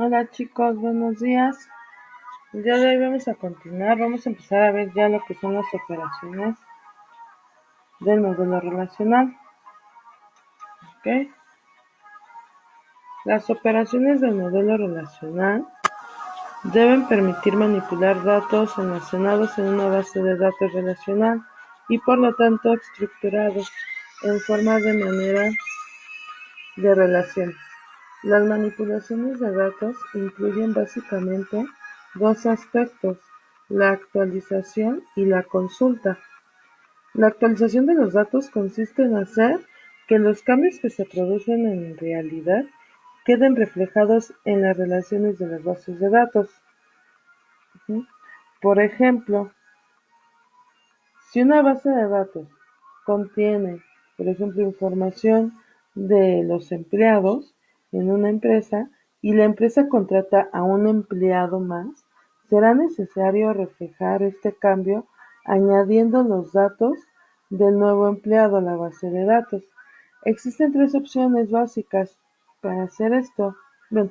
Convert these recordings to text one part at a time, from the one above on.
Hola chicos, buenos días. El día de hoy vamos a continuar, vamos a empezar a ver ya lo que son las operaciones del modelo relacional. ¿Ok? Las operaciones del modelo relacional deben permitir manipular datos almacenados en una base de datos relacional y por lo tanto estructurados en forma de manera de relación. Las manipulaciones de datos incluyen básicamente dos aspectos: la actualización y la consulta. La actualización de los datos consiste en hacer que los cambios que se producen en realidad queden reflejados en las relaciones de las bases de datos. Por ejemplo, si una base de datos contiene, por ejemplo, información de los empleados en una empresa y la empresa contrata a un empleado más, será necesario reflejar este cambio añadiendo los datos del nuevo empleado a la base de datos. Existen tres opciones básicas para hacer esto. Bueno,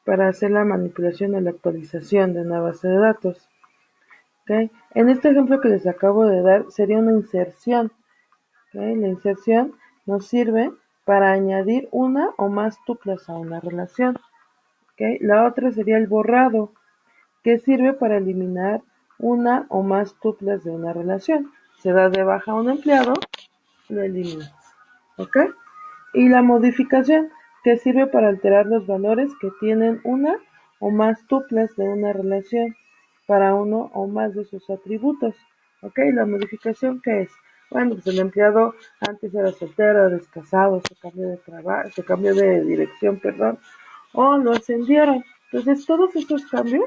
para hacer la manipulación o la actualización de una base de datos. ¿Okay? En este ejemplo que les acabo de dar sería una inserción. ¿Okay? La inserción nos sirve para añadir una o más tuplas a una relación. ¿Okay? La otra sería el borrado, que sirve para eliminar una o más tuplas de una relación. Se da de baja a un empleado, lo eliminas. ¿Okay? Y la modificación, que sirve para alterar los valores que tienen una o más tuplas de una relación para uno o más de sus atributos. ¿Ok? La modificación, ¿qué es? Bueno, pues el empleado antes era soltero, descasado, se cambió de trabajo, se cambió de dirección, perdón, o lo ascendieron. Entonces, todos estos cambios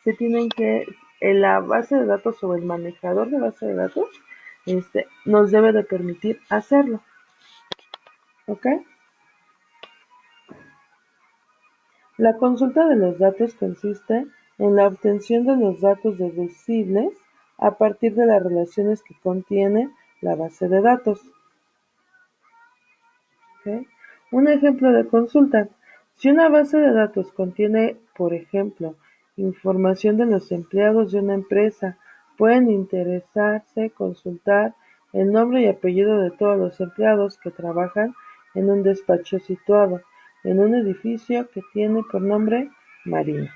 se tienen que, en la base de datos o el manejador de base de datos, nos debe de permitir hacerlo. ¿Ok? La consulta de los datos consiste en la obtención de los datos deducibles a partir de las relaciones que contiene la base de datos. ¿Okay? Un ejemplo de consulta: si una base de datos contiene, por ejemplo, información de los empleados de una empresa, pueden interesarse consultar el nombre y apellido de todos los empleados que trabajan en un despacho situado en un edificio que tiene por nombre Marina.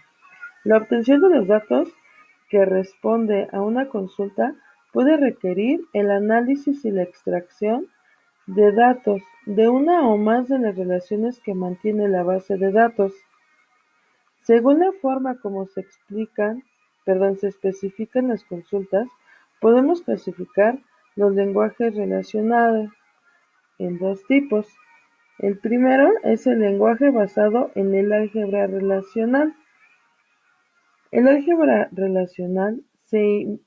La obtención de los datos que responde a una consulta puede requerir el análisis y la extracción de datos de una o más de las relaciones que mantiene la base de datos. Según la forma como se especifican las consultas, podemos clasificar los lenguajes relacionales en dos tipos. El primero es el lenguaje basado en el álgebra relacional. El álgebra relacional se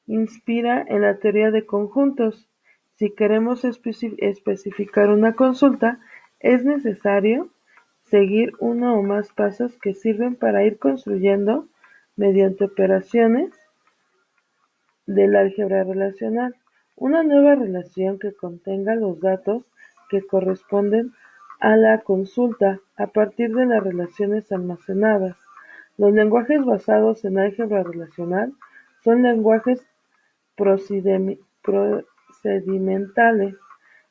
inspira en la teoría de conjuntos. Si queremos especificar una consulta, es necesario seguir uno o más pasos que sirven para ir construyendo, mediante operaciones del álgebra relacional, una nueva relación que contenga los datos que corresponden a la consulta a partir de las relaciones almacenadas. Los lenguajes basados en álgebra relacional son lenguajes procedimentales,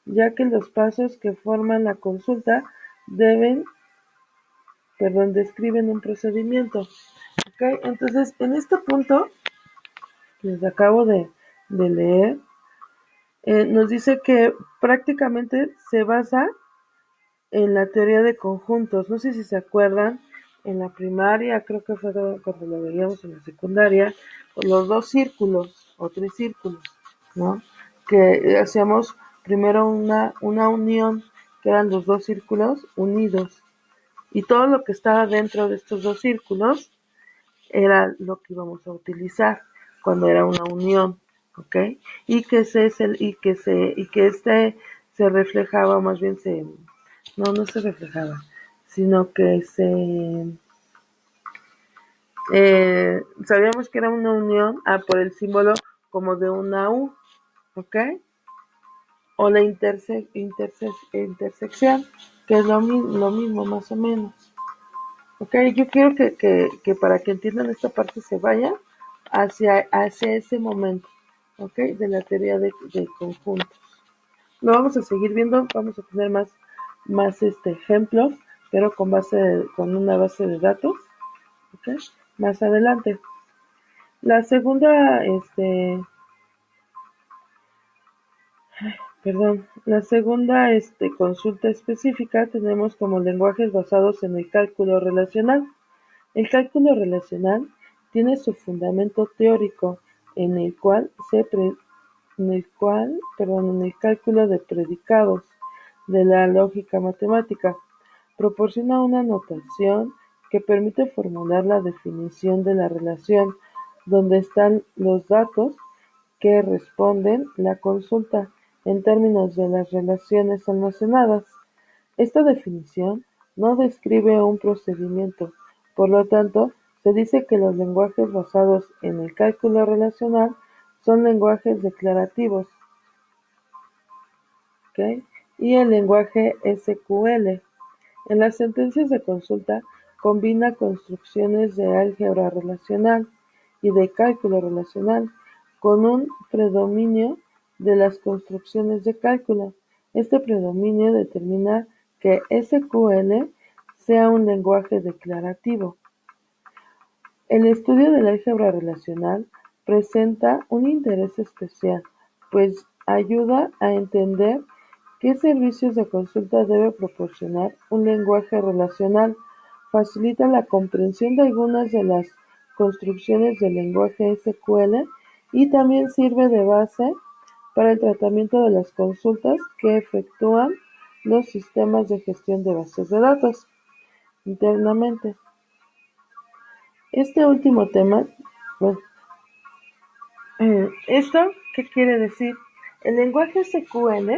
ya que los pasos que forman la consulta describen un procedimiento. ¿Okay? Entonces, en este punto que les acabo de leer, nos dice que prácticamente se basa en la teoría de conjuntos. No sé si se acuerdan, en la primaria, creo que fue cuando lo veíamos en la secundaria, los dos círculos o tres círculos, ¿no? Que hacíamos primero una unión, que eran los dos círculos unidos, y todo lo que estaba dentro de estos dos círculos era lo que íbamos a utilizar cuando era una unión, ¿ok? Y que se reflejaba, más bien no se reflejaba, sino que sabíamos que era una unión por el símbolo como de una U, ¿ok? O la intersección, que es lo mismo más o menos. Ok, yo quiero que para que entiendan esta parte se vayan hacia ese momento, ok, de la teoría de conjuntos. Lo vamos a seguir viendo, vamos a tener más ejemplos, pero con una base de datos, ok, más adelante. La segunda, consulta específica tenemos como lenguajes basados en el cálculo relacional. El cálculo relacional tiene su fundamento teórico en el cual en el cálculo de predicados de la lógica matemática. Proporciona una notación que permite formular la definición de la relación, donde están los datos que responden la consulta en términos de las relaciones almacenadas. Esta definición no describe un procedimiento, por lo tanto, se dice que los lenguajes basados en el cálculo relacional son lenguajes declarativos, ¿ok? Y el lenguaje SQL. En las sentencias de consulta combina construcciones de álgebra relacional y de cálculo relacional, con un predominio de las construcciones de cálculo. Este predominio determina que SQL sea un lenguaje declarativo. El estudio del álgebra relacional presenta un interés especial, pues ayuda a entender qué servicios de consulta debe proporcionar un lenguaje relacional, facilita la comprensión de algunas de las construcciones del lenguaje SQL y también sirve de base para el tratamiento de las consultas que efectúan los sistemas de gestión de bases de datos internamente. Este último tema, bueno, ¿esto qué quiere decir? El lenguaje SQL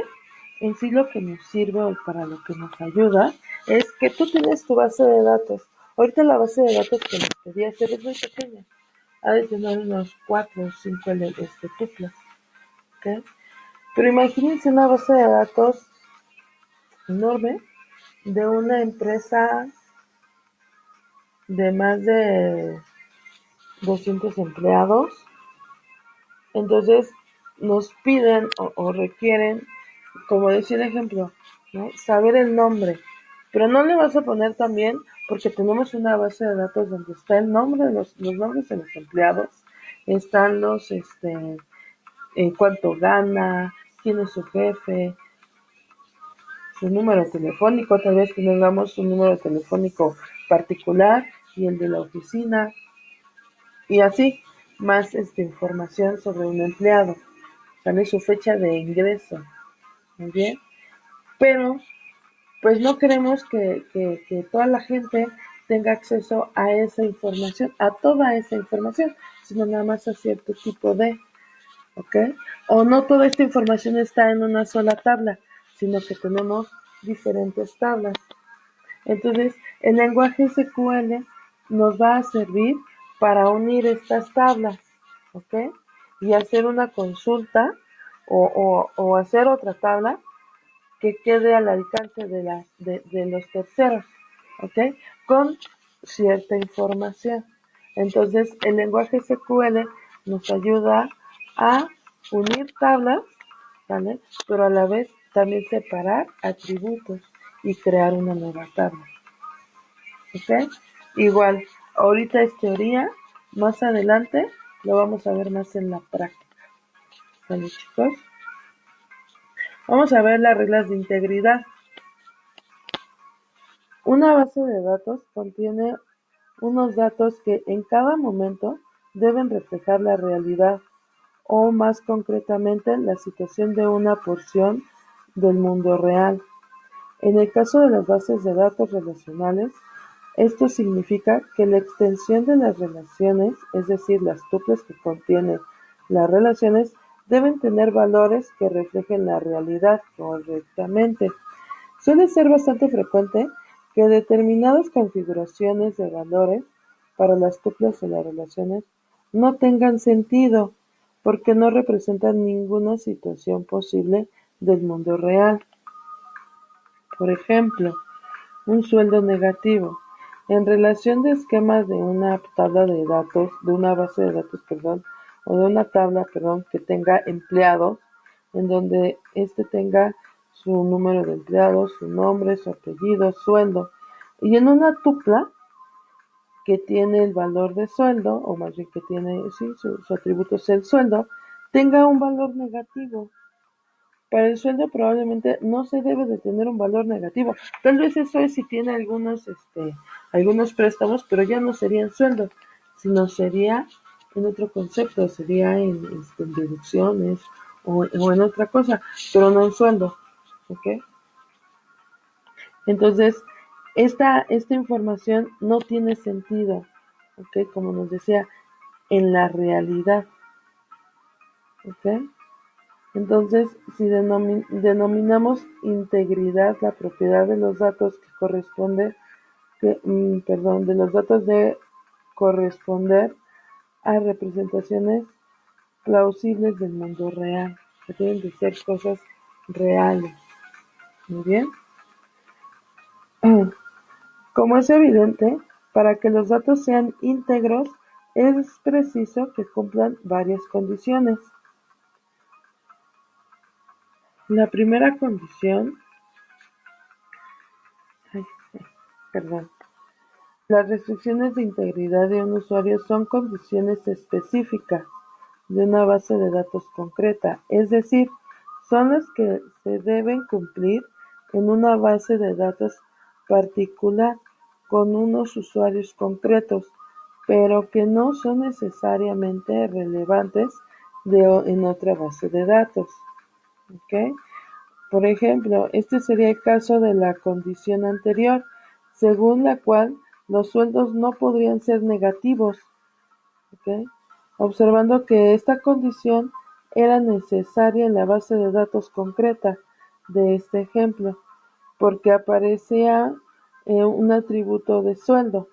en sí lo que nos sirve o para lo que nos ayuda es que tú tienes tu base de datos. Ahorita la base de datos que nos pedía hacer es muy pequeña. Ha de tener unos 4 o 5 tuplas. ¿Okay? Pero imagínense una base de datos enorme de una empresa de más de 200 empleados. Entonces nos piden o requieren, como decía el ejemplo, ¿no? Saber el nombre, pero no le vas a poner también, porque tenemos una base de datos donde está el nombre de los nombres de los empleados, están cuánto gana, quién es su jefe, su número telefónico, tal vez tengamos un número telefónico particular y el de la oficina, y así más información sobre un empleado, ¿sale? Su fecha de ingreso, muy bien, pero pues no queremos que toda la gente tenga acceso a esa información, a toda esa información, sino nada más a cierto tipo de, ¿ok? O no toda esta información está en una sola tabla, sino que tenemos diferentes tablas. Entonces, el lenguaje SQL nos va a servir para unir estas tablas, ¿ok? Y hacer una consulta o hacer otra tabla que quede al alcance de los terceros, ¿ok? Con cierta información. Entonces, el lenguaje SQL nos ayuda a unir tablas, ¿vale? Pero a la vez también separar atributos y crear una nueva tabla, ¿ok? Igual, ahorita es teoría, más adelante lo vamos a ver más en la práctica, ¿vale, chicos? Vamos a ver las reglas de integridad. Una base de datos contiene unos datos que en cada momento deben reflejar la realidad o más concretamente la situación de una porción del mundo real. En el caso de las bases de datos relacionales, esto significa que la extensión de las relaciones, es decir, las tuplas que contienen las relaciones, deben tener valores que reflejen la realidad correctamente. Suele ser bastante frecuente que determinadas configuraciones de valores para las tuplas de las relaciones no tengan sentido porque no representan ninguna situación posible del mundo real. Por ejemplo, un sueldo negativo. En relación de esquemas de una tabla de datos, de una base de datos, perdón, o de una tabla, perdón, que tenga empleados, en donde éste tenga su número de empleados, su nombre, su apellido, sueldo, y en una tupla que tiene el valor de sueldo, o más bien que tiene, sí, su atributo es el sueldo, tenga un valor negativo. Para el sueldo probablemente no se debe de tener un valor negativo. Tal vez eso es si tiene algunos préstamos, pero ya no sería en sueldo, sino sería en otro concepto, sería en deducciones o en otra cosa, pero no en sueldo. ¿Ok? Entonces, esta información no tiene sentido, ¿ok? Como nos decía, en la realidad, ¿ok? Entonces, si denominamos integridad la propiedad de los datos que corresponde, de los datos de corresponder a representaciones plausibles del mundo real, que tienen que ser cosas reales. Muy bien. Como es evidente, para que los datos sean íntegros es preciso que cumplan varias condiciones. La primera condición, ay, perdón, las restricciones de integridad de un usuario son condiciones específicas de una base de datos concreta, es decir, son las que se deben cumplir en una base de datos particular con unos usuarios concretos, pero que no son necesariamente relevantes en otra base de datos. ¿Ok? Por ejemplo, este sería el caso de la condición anterior, según la cual los sueldos no podrían ser negativos, ¿ok? Observando que esta condición era necesaria en la base de datos concreta de este ejemplo, porque aparecía un atributo de sueldo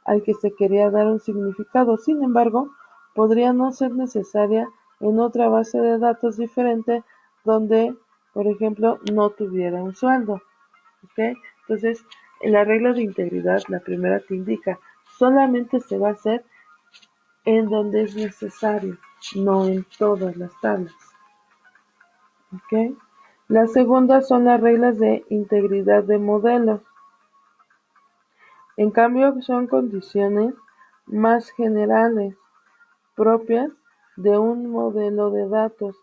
al que se quería dar un significado. Sin embargo, podría no ser necesaria en otra base de datos diferente donde, por ejemplo, no tuviera un sueldo. ¿Ok? Entonces, en la regla de integridad, la primera te indica, solamente se va a hacer en donde es necesario, no en todas las tablas. ¿Ok? La segunda son las reglas de integridad de modelos. En cambio, son condiciones más generales, propias de un modelo de datos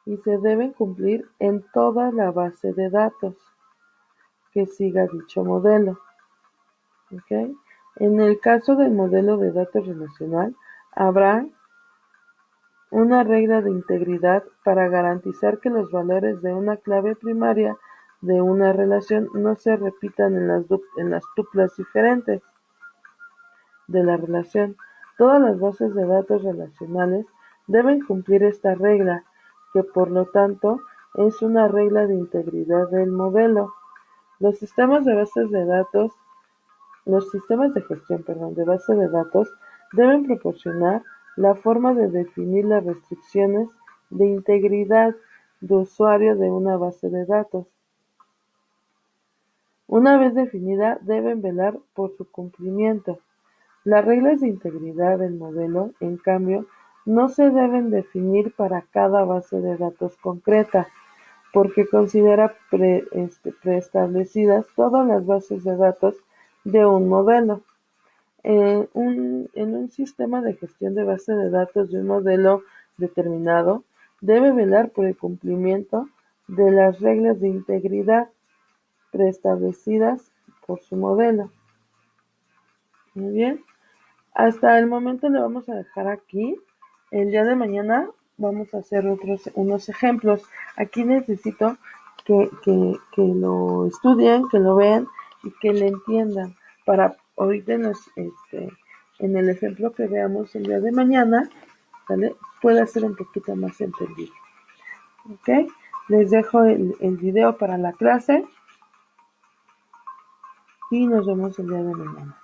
y se deben cumplir en toda la base de datos que siga dicho modelo. ¿Ok? En el caso del modelo de datos relacional, habrá una regla de integridad para garantizar que los valores de una clave primaria de una relación no se repitan en las tuplas diferentes de la relación. Todas las bases de datos relacionales deben cumplir esta regla, que por lo tanto es una regla de integridad del modelo. Los sistemas de bases de datos, los sistemas de gestión, de base de datos deben proporcionar la forma de definir las restricciones de integridad de usuario de una base de datos. Una vez definida, deben velar por su cumplimiento. Las reglas de integridad del modelo, en cambio, no se deben definir para cada base de datos concreta, porque considera preestablecidas todas las bases de datos de un modelo. En un sistema de gestión de base de datos de un modelo determinado, debe velar por el cumplimiento de las reglas de integridad preestablecidas por su modelo. Muy bien. Hasta el momento le vamos a dejar aquí. El día de mañana vamos a hacer unos ejemplos. Aquí necesito que lo estudien, que lo vean y que le entiendan para ahorita en el ejemplo que veamos el día de mañana, ¿vale? Pueda ser un poquito más entendido. ¿Ok? Les dejo el video para la clase y nos vemos el día de mañana.